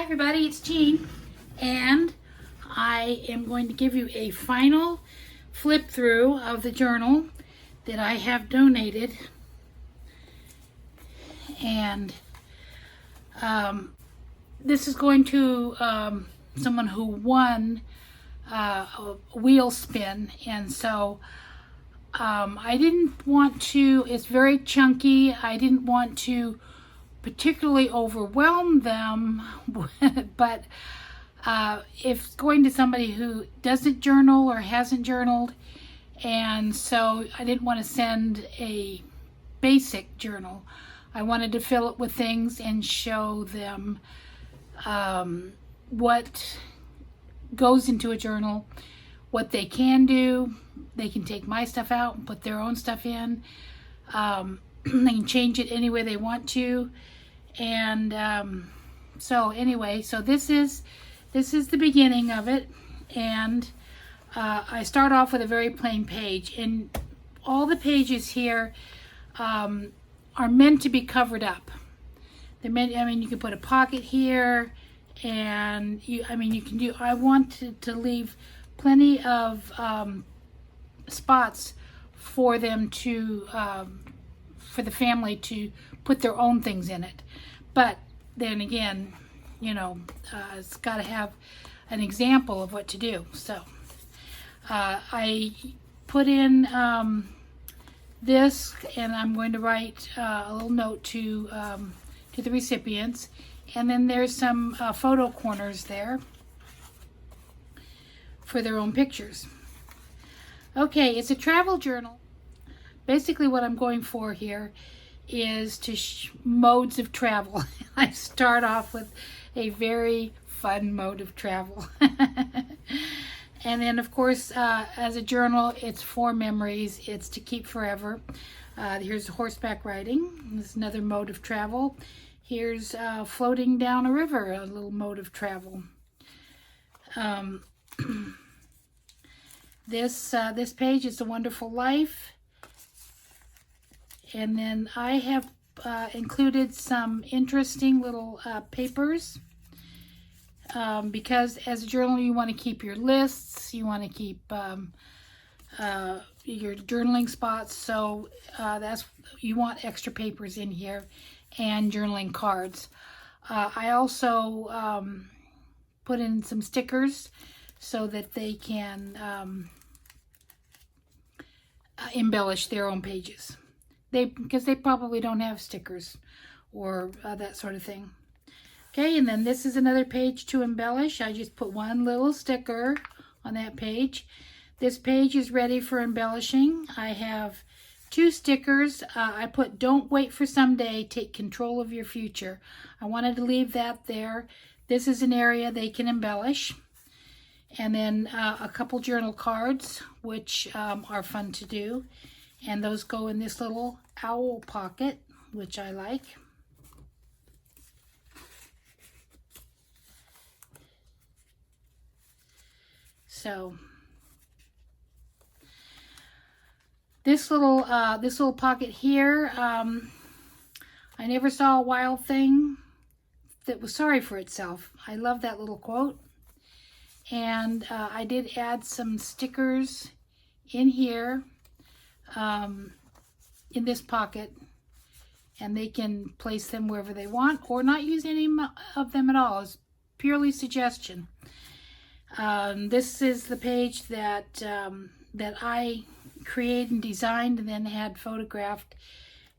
everybody, it's Jean, and I am going to give you a final flip through of the journal that I have donated. And this is going to someone who won a wheel spin, and so I didn't want to, it's very chunky, I didn't want to particularly overwhelm them, but if it's going to somebody who doesn't journal or hasn't journaled, and so I didn't want to send a basic journal. I wanted to fill it with things and show them what goes into a journal, what they can do. They can take my stuff out and put their own stuff in. They can change it any way they want to. And so anyway, so this is the beginning of it, and I start off with a very plain page, and all the pages here are meant to be covered up. They're meant, I mean, you can put a pocket here, and you can do, I wanted to leave plenty of spots for them to for the family to put their own things in it. But then again, you know, it's got to have an example of what to do. So I put in this, and I'm going to write a little note to the recipients, and then there's some photo corners there for their own pictures. Okay, it's a travel journal. Basically what I'm going for here is to modes of travel. I start off with a very fun mode of travel. And then of course, as a journal, it's for memories, it's to keep forever. Here's horseback riding, this is another mode of travel. Here's floating down a river, a little mode of travel. This page is A Wonderful Life. And then I have included some interesting little papers because as a journal you want to keep your lists, you want to keep your journaling spots, so you want extra papers in here and journaling cards. I also put in some stickers so that they can embellish their own pages. Because they probably don't have stickers or that sort of thing. Okay, and then this is another page to embellish. I just put one little sticker on that page. This page is ready for embellishing. I have two stickers. I put "Don't wait for someday, take control of your future." I wanted to leave that there. This is an area they can embellish. And then a couple journal cards, which are fun to do. And those go in this little owl pocket, which I like. So this little pocket here, I never saw a wild thing that was sorry for itself. I love that little quote. And I did add some stickers in here. In this pocket, and they can place them wherever they want or not use any of them at all. It's purely suggestion. This is the page that that I created and designed and then had photographed,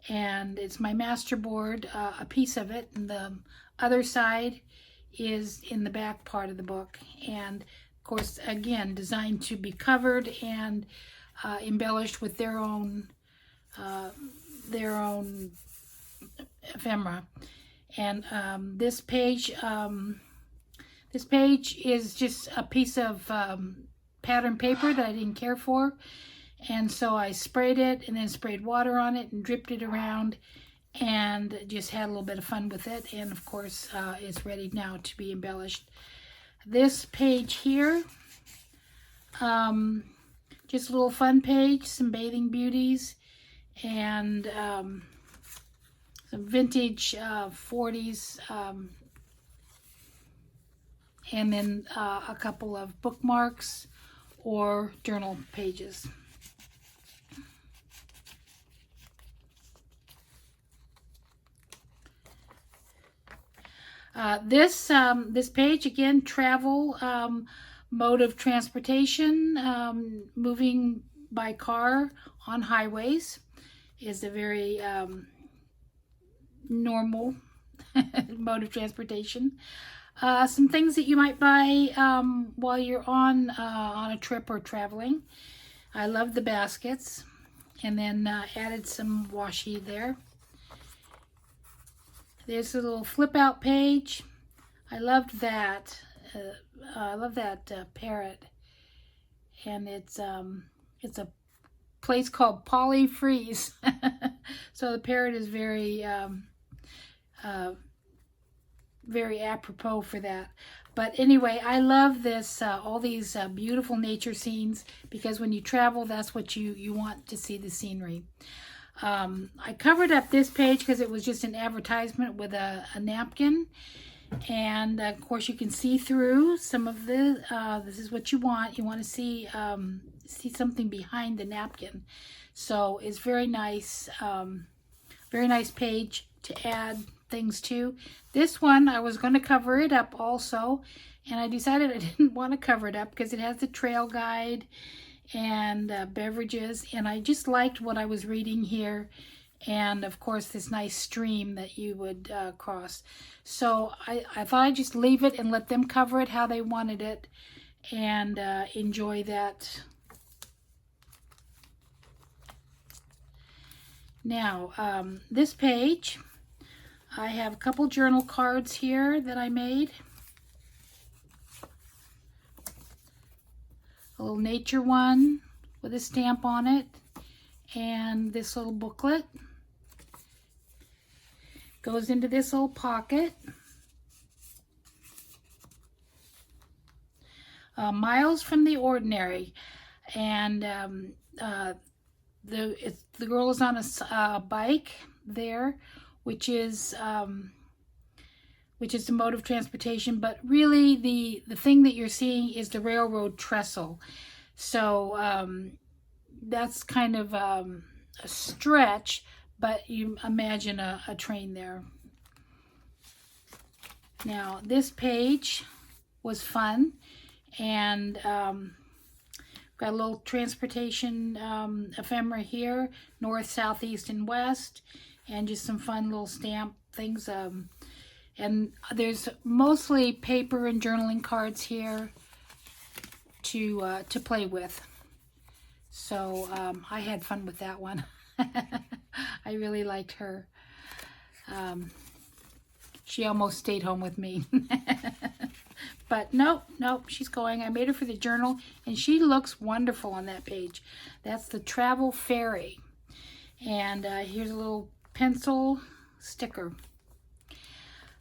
and it's my master board, a piece of it, and the other side is in the back part of the book, and of course again designed to be covered and embellished with their own ephemera. And this page is just a piece of pattern paper that I didn't care for, and so I sprayed it and then sprayed water on it and dripped it around and just had a little bit of fun with it, and of course it's ready now to be embellished. This page here, just a little fun page, some bathing beauties, and some vintage 40s and then a couple of bookmarks or journal pages. This page, again, travel, mode of transportation, moving by car on highways is a very normal mode of transportation. Some things that you might buy while you're on a trip or traveling. I love the baskets, and then added some washi there. There's a little flip out page. I loved that. I love that parrot, and it's a place called Polly Freeze. So the parrot is very very apropos for that. But anyway, I love this, all these beautiful nature scenes, because when you travel, that's what you want to see, the scenery. I covered up this page because it was just an advertisement with a napkin, and of course you can see through some of the this is what you want to see something behind the napkin. So it's very nice page to add things to. This one, I was going to cover it up also, and I decided I didn't want to cover it up because it has the trail guide and beverages, and I just liked what I was reading here, and of course this nice stream that you would cross. So I thought I'd just leave it and let them cover it how they wanted it, and enjoy that. Now this page, I have a couple journal cards here that I made. A little nature one with a stamp on it, and this little booklet goes into this little pocket. Miles from the Ordinary, and the girl is on a bike there, which is the mode of transportation, but really the thing that you're seeing is the railroad trestle. So that's kind of a stretch, but you imagine a train there. Now this page was fun, and got a little transportation ephemera here, north, south, east, and west, and just some fun little stamp things. And there's mostly paper and journaling cards here to play with. So I had fun with that one. I really liked her. She almost stayed home with me. But nope, she's going. I made her for the journal, and she looks wonderful on that page. That's the Travel Fairy. And here's a little pencil sticker.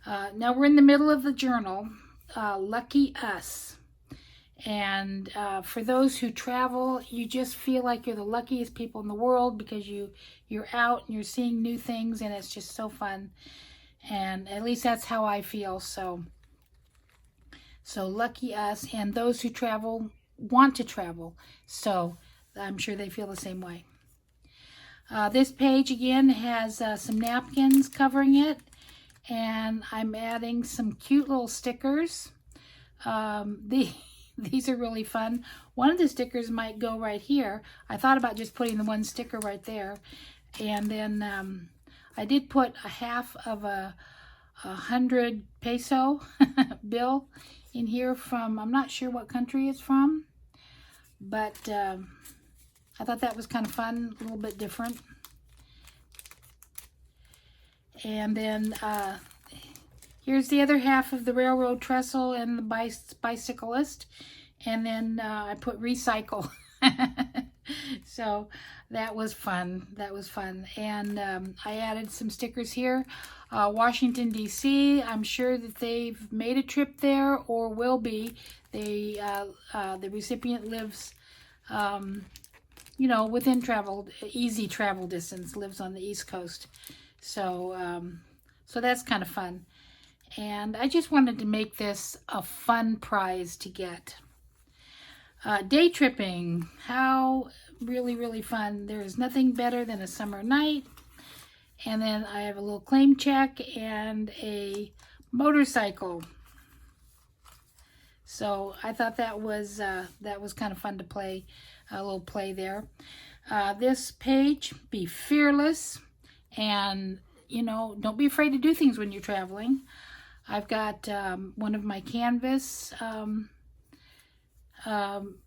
Now we're in the middle of the journal, Lucky Us. And for those who travel, you just feel like you're the luckiest people in the world, because you're out and you're seeing new things, and it's just so fun. And at least that's how I feel. So lucky us, and those who travel want to travel. So I'm sure they feel the same way. This page again has some napkins covering it, and I'm adding some cute little stickers. These are really fun. One of the stickers might go right here. I thought about just putting the one sticker right there, and then I did put a half of a 100 peso bill in here from, I'm not sure what country it's from, but I thought that was kind of fun, a little bit different. And then here's the other half of the railroad trestle and the bicyclist, and then I put recycle. So that was fun. And I added some stickers here. Washington, D.C. I'm sure that they've made a trip there or will be. The recipient lives, within easy travel distance, lives on the East Coast. So, so that's kind of fun. And I just wanted to make this a fun prize to get. Day tripping, how really fun. There's nothing better than a summer night. And then I have a little claim check and a motorcycle. So I thought that was kind of fun to play, a little play there. This page, be fearless, and don't be afraid to do things when you're traveling. I've got one of my canvas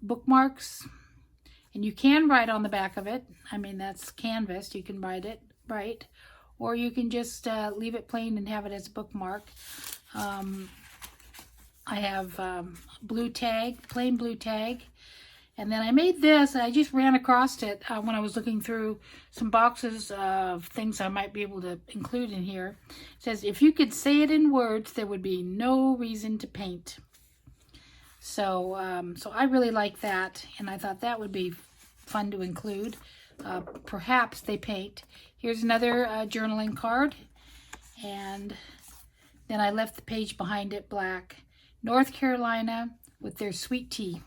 bookmarks, and you can write on the back of it. I mean, that's canvas, you can write, or you can just leave it plain and have it as a bookmark. I have blue tag, plain blue tag. And then I made this, I just ran across it when I was looking through some boxes of things I might be able to include in here. It says, if you could say it in words, there would be no reason to paint. So, so I really like that, and I thought that would be fun to include. Perhaps they paint. Here's another journaling card, and then I left the page behind it black. North Carolina with their sweet tea.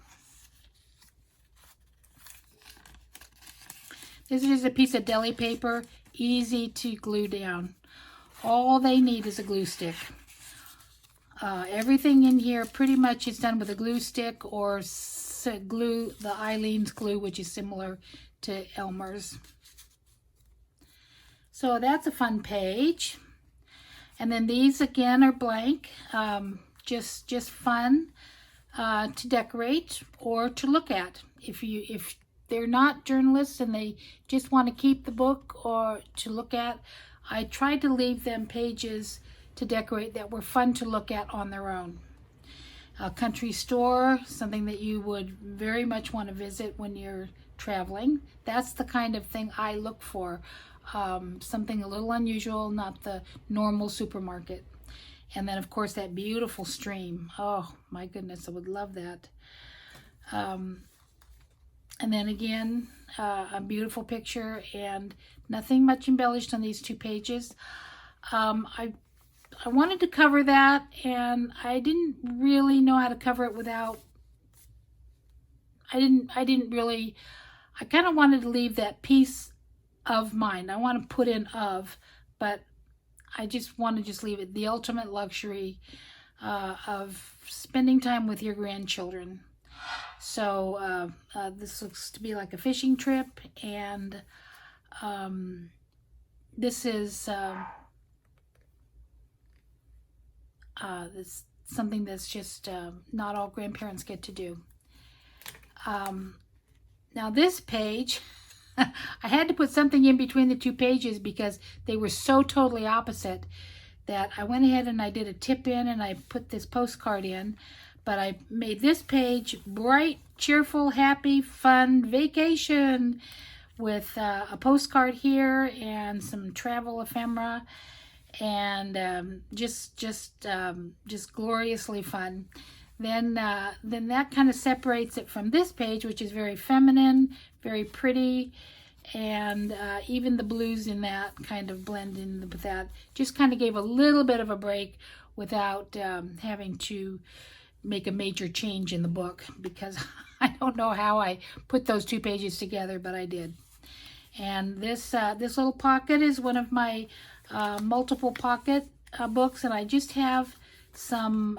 This is a piece of deli paper, easy to glue down. All they need is a glue stick. Everything in here pretty much is done with a glue stick or glue, the Eileen's glue, which is similar to Elmer's. So that's a fun page. And then these again are blank, just fun to decorate or to look at. If they're not journalists and they just want to keep the book or to look at, I tried to leave them pages to decorate that were fun to look at on their own. A country store, something that you would very much want to visit when you're traveling. That's the kind of thing I look for. Something a little unusual, not the normal supermarket. And then of course that beautiful stream. Oh my goodness, I would love that. And then again, a beautiful picture, and nothing much embellished on these two pages. I wanted to cover that, and I didn't really know how to cover it without, I kind of wanted to leave that piece of mind. I want to put in of, but I just want to leave it the ultimate luxury of spending time with your grandchildren. So this looks to be like a fishing trip, and this is this something that's just not all grandparents get to do. Now this page, I had to put something in between the two pages because they were so totally opposite that I went ahead and I did a tip in and I put this postcard in. But I made this page bright, cheerful, happy, fun vacation with a postcard here and some travel ephemera, and just gloriously fun. Then that kind of separates it from this page, which is very feminine, very pretty, and even the blues in that kind of blend in with that. Just kind of gave a little bit of a break without having to make a major change in the book, because I don't know how I put those two pages together, but I did. And this little pocket is one of my multiple pocket books, and I just have some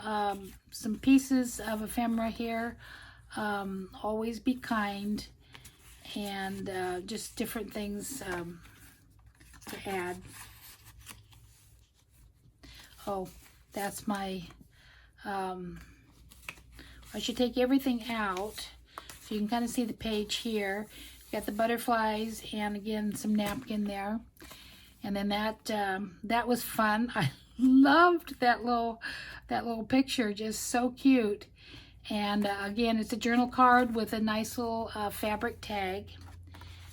pieces of ephemera here. Always be kind, and just different things to add. Oh, that's my I should take everything out so you can kind of see the page here. Got the butterflies and again some napkin there, and then that was fun. I loved that little picture, just so cute. And again, it's a journal card with a nice little fabric tag.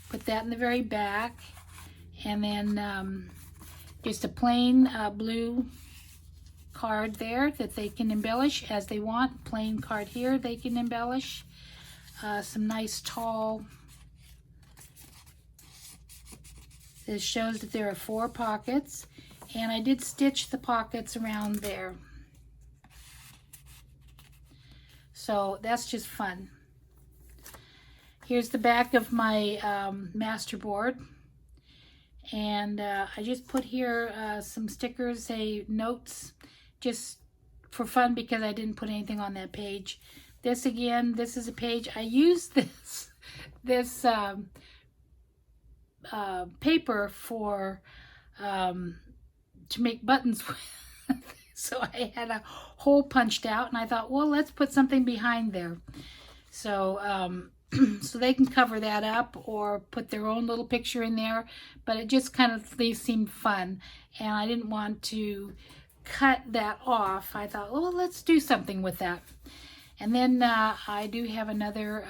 Put that in the very back, and then just a plain blue card there that they can embellish as they want. Plain card here they can embellish. Some nice tall. This shows that there are 4 pockets, And I did stitch the pockets around there. So that's just fun. Here's the back of my masterboard. And I just put here some stickers, say notes, just for fun because I didn't put anything on that page. This again, this is a page. I used this paper for to make buttons with. So I had a hole punched out, and I thought, well, let's put something behind there. So so they can cover that up or put their own little picture in there, but it just kind of seemed fun, and I didn't want to cut that off. I thought, well, let's do something with that. And then I do have another,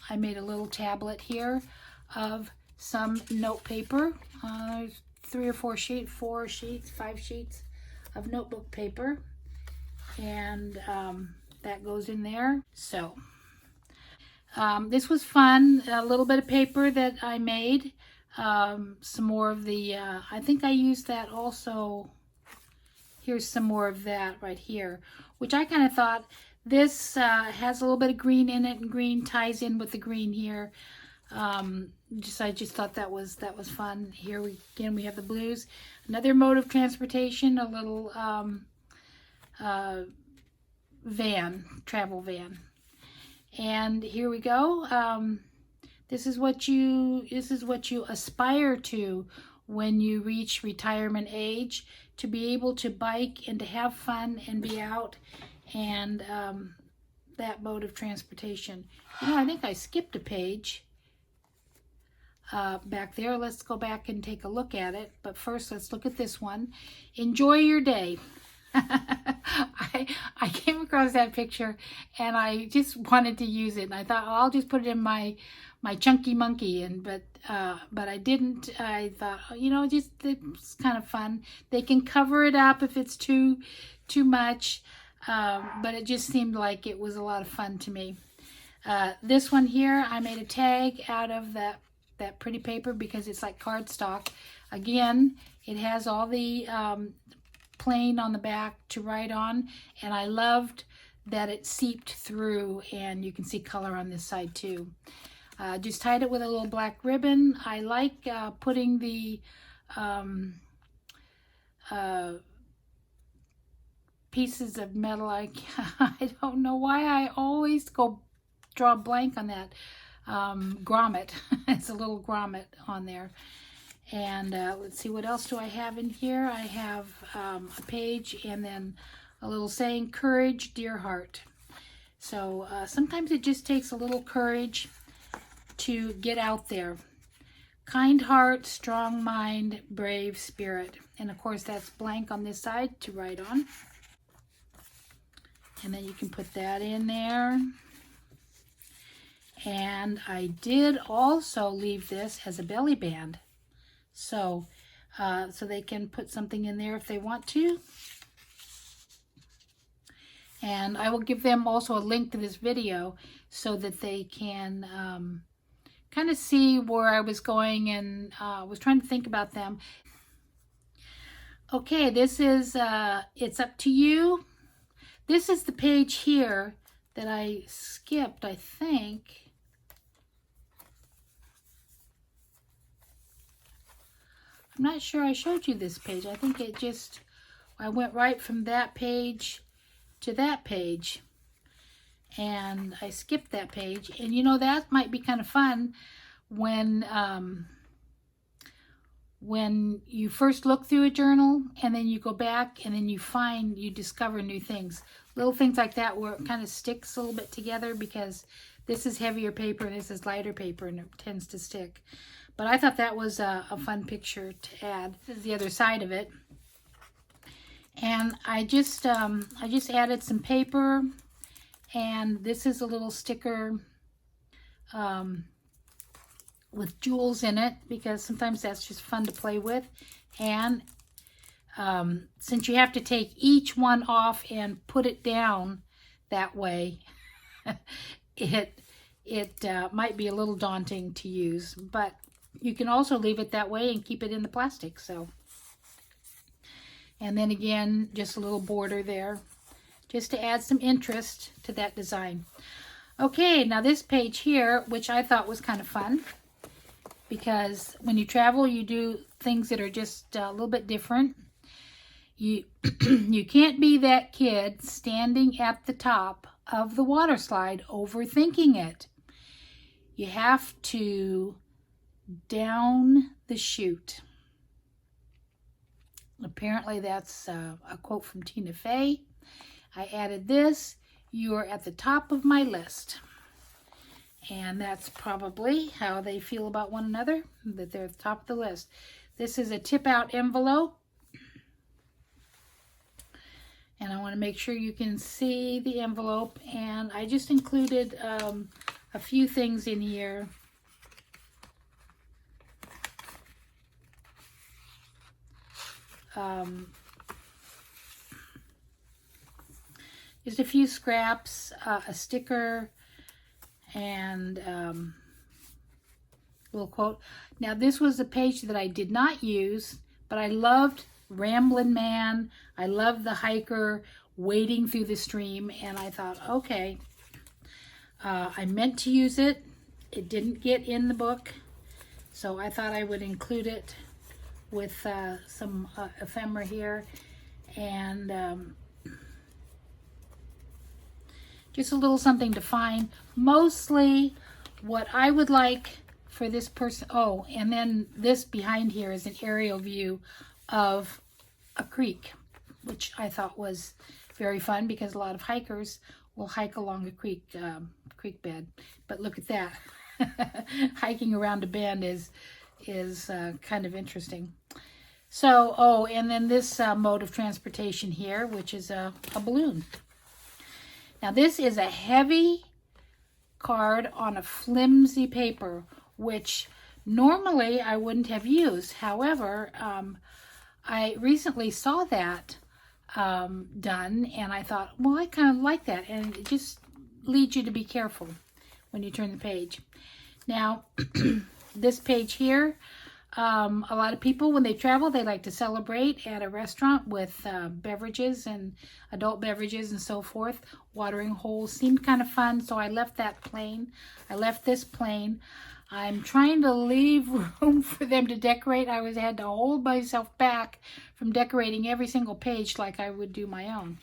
I made a little tablet here of some note paper, 3 or 4 sheets, 4 sheets, 5 sheets of notebook paper, and that goes in there. So this was fun. A little bit of paper that I made, some more of the I think I used that also. Here's some more of that right here, which I kind of thought this has a little bit of green in it, and green ties in with the green here. I just thought that was fun. Here we have the blues, another mode of transportation, a little travel van, and here we go. This is what you aspire to when you reach retirement age, to be able to bike and to have fun and be out, and that mode of transportation. You know, I think I skipped a page back there. Let's go back and take a look at it. But first, let's look at this one. Enjoy your day. I came across that picture and I just wanted to use it. And I thought, oh, I'll just put it in my chunky monkey. But I didn't. I thought, oh, you know, just it's kind of fun. They can cover it up if it's too much. But it just seemed like it was a lot of fun to me. This one here, I made a tag out of that pretty paper because it's like cardstock. Again, it has all the plain on the back to write on, and I loved that it seeped through, and you can see color on this side too. Just tied it with a little black ribbon. I like putting the pieces of metal. I don't know why I always draw a blank on that. Grommet. It's a little grommet on there. And let's see, what else do I have in here? I have a page and then a little saying, courage, dear heart. So sometimes it just takes a little courage to get out there. Kind heart, strong mind, brave spirit. And of course that's blank on this side to write on. And then you can put that in there. And I did also leave this as a belly band. So they can put something in there if they want to. And I will give them also a link to this video so that they can kind of see where I was going, and was trying to think about them. Okay, this is, it's up to you. This is the page here that I skipped, I think. I'm not sure I showed you this page. I think I went right from that page to that page. And I skipped that page. And you know, that might be kind of fun when you first look through a journal and then you go back and then you discover new things. Little things like that where it kind of sticks a little bit together, because this is heavier paper and this is lighter paper, and it tends to stick. But I thought that was a fun picture to add. This is the other side of it. And I just added some paper, and this is a little sticker with jewels in it, because sometimes that's just fun to play with. And since you have to take each one off and put it down that way, it might be a little daunting to use, but you can also leave it that way and keep it in the plastic. So And then again, just a little border there, just to add some interest to that design. Okay, now this page here, which I thought was kind of fun, because when you travel, you do things that are just a little bit different. You you can't be that kid standing at the top of the water slide overthinking it. You have to down the chute. Apparently that's a quote from Tina Fey. I added this. You are at the top of my list. And that's probably how they feel about one another, that they're at the top of the list. This is a tip out envelope. And I want to make sure you can see the envelope. And I just included a few things in here. Just a few scraps, a sticker, and a little quote. Now this was a page that I did not use, but I loved Ramblin' Man. I loved the hiker wading through the stream, and I thought, okay, I meant to use it. It didn't get in the book, so I thought I would include it with some ephemera here, and just a little something to find. Mostly what I would like for this person. Oh, and then this behind here is an aerial view of a creek, which I thought was very fun because a lot of hikers will hike along a creek bed. But look at that. Hiking around a bend is kind of interesting. So, oh, and then this mode of transportation here, which is a balloon. Now this is a heavy card on a flimsy paper, which normally I wouldn't have used. However, I recently saw that done, and I thought, well, I kind of like that, and it just leads you to be careful when you turn the page. Now, this page here, a lot of people, when they travel, they like to celebrate at a restaurant with beverages and adult beverages and so forth. Watering holes seemed kind of fun, so I left that plain. I left this plain. I'm trying to leave room for them to decorate. I had to hold myself back from decorating every single page like I would do my own.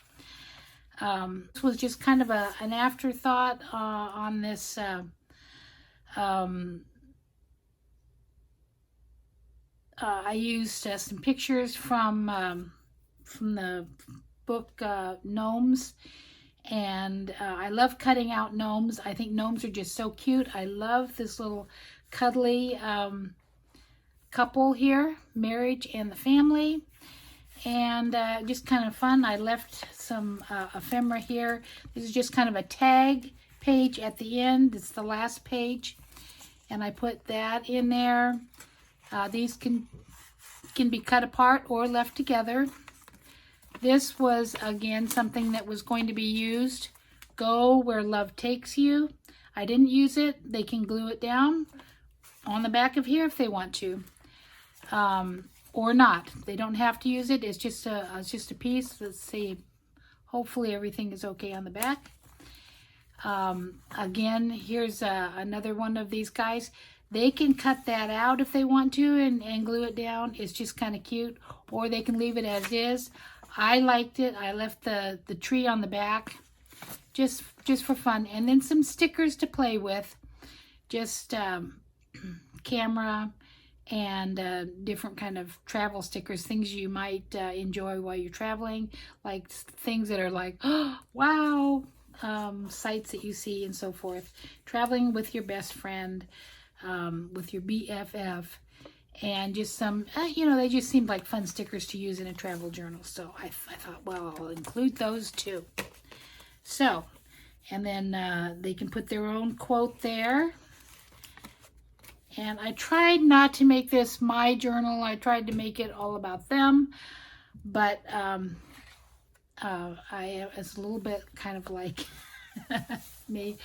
This was just kind of an afterthought on this I used some pictures from the book Gnomes, and I love cutting out gnomes. I think gnomes are just so cute. I love this little cuddly couple here, marriage and the family, and just kind of fun. I left some ephemera here. This is just kind of a tag page at the end. It's the last page, and I put that in there. These can be cut apart or left together. This was, again, something that was going to be used. Go where love takes you. I didn't use it. They can glue it down on the back of here if they want to, or not. They don't have to use it. It's just a piece. Let's see. Hopefully everything is okay on the back. Again, here's another one of these guys. They can cut that out if they want to and glue it down. It's just kind of cute. Or they can leave it as is. I liked it. I left the tree on the back just for fun. And then some stickers to play with. Just camera and different kind of travel stickers. Things you might enjoy while you're traveling. Like things that are like, oh, wow. Sights that you see and so forth. Traveling with your best friend. With your BFF, and just some, they just seemed like fun stickers to use in a travel journal. So I thought, well, I'll include those too. So, and then they can put their own quote there. And I tried not to make this my journal. I tried to make it all about them, but it's a little bit kind of like Me.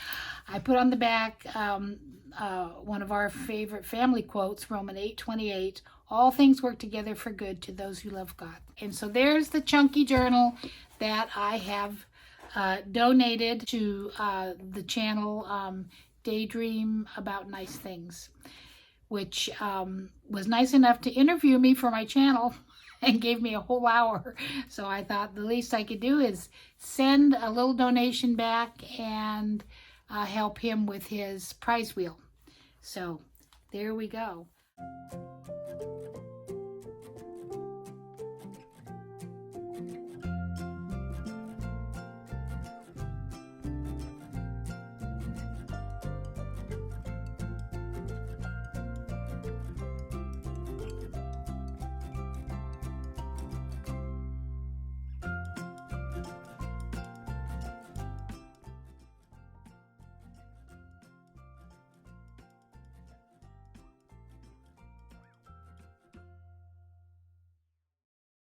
I put on the back one of our favorite family quotes, Romans 8:28. All things work together for good to those who love God. And so there's the chunky journal that I have donated to the channel Daydream About Nice Things, which was nice enough to interview me for my channel and gave me a whole hour. So I thought the least I could do is send a little donation back and help him with his prize wheel. So there we go.